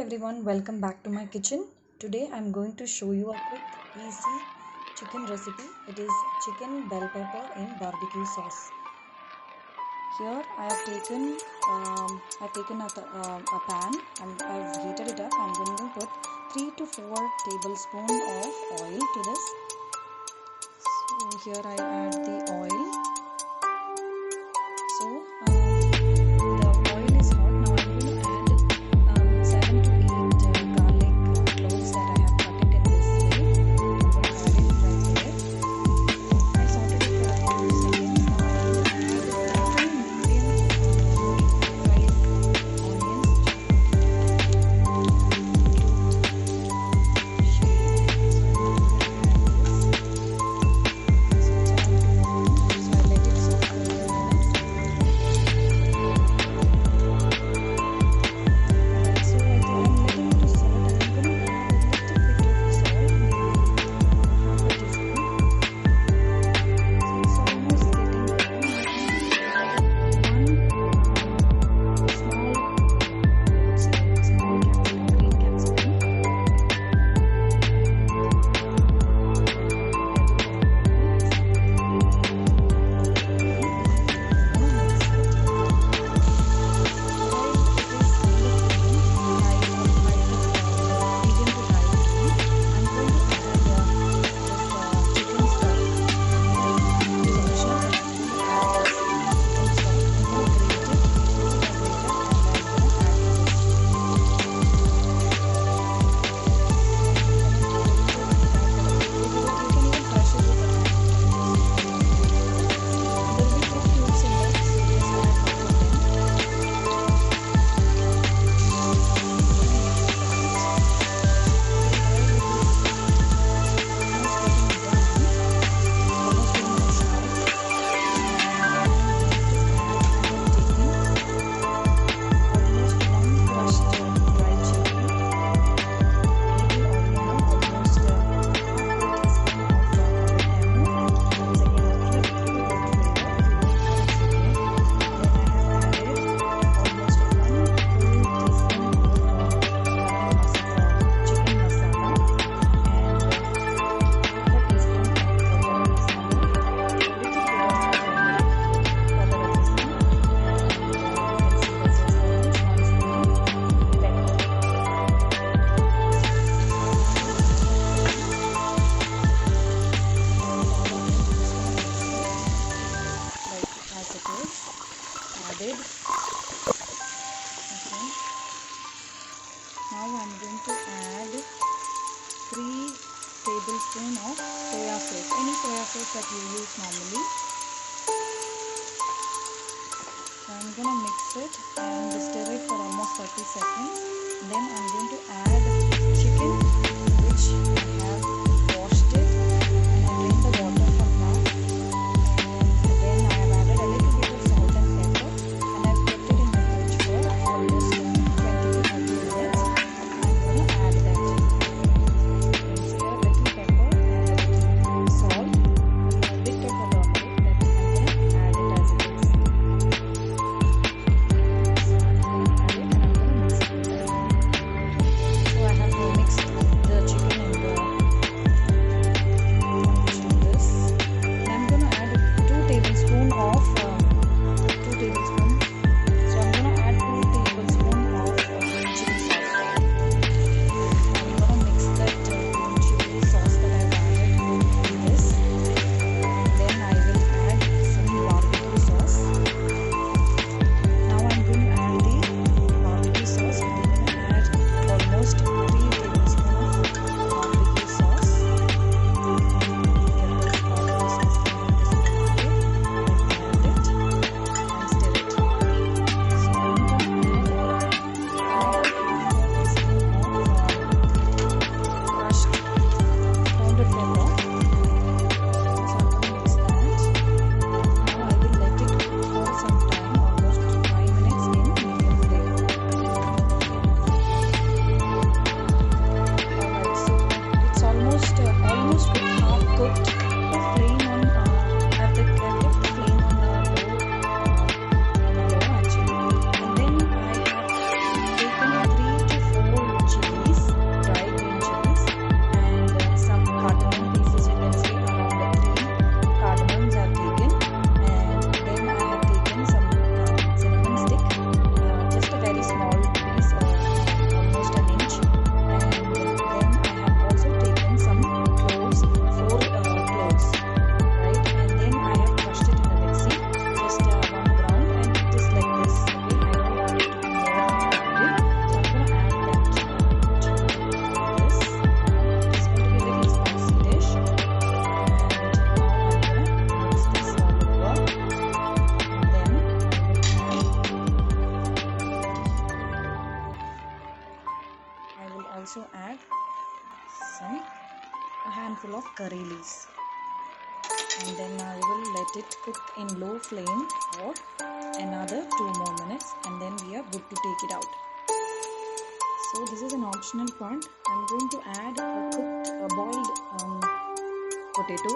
everyone, welcome back to my kitchen. Today I'm going to show you a quick, easy chicken recipe. It is chicken bell pepper in barbecue sauce. Here I have taken a pan and I've heated it up. I'm going to put 3 to 4 tablespoons of oil to this. So here I add the oil. So the oil is hot. Now I'm going to add 7 to 8 garlic cloves that I have cut it in this way. I'm going to add it right there. I sauteed it for a few seconds. Now I'm going to add 2 medium fried onions. Added. Okay. Now I'm going to add 3 tablespoons of soya sauce, any soya sauce that you use normally. So I'm going to mix it and stir it for almost 30 seconds. Then I'm going to add chicken, which I have washed it and I drained the water from that. And then I have added a little bit of salt and pepper and I've kept it in the fridge for almost 20 to 30 minutes. I'm going to add that. You can see a little pepper and a little salt and a bit of a turmeric that I'm going to add it as it is. So I'm going to add it and I'm going to mix it. So also add a handful of curry leaves, and then I will let it cook in low flame for another 2 more minutes, and then we are good to take it out. So this is an optional part. I'm going to add a boiled potato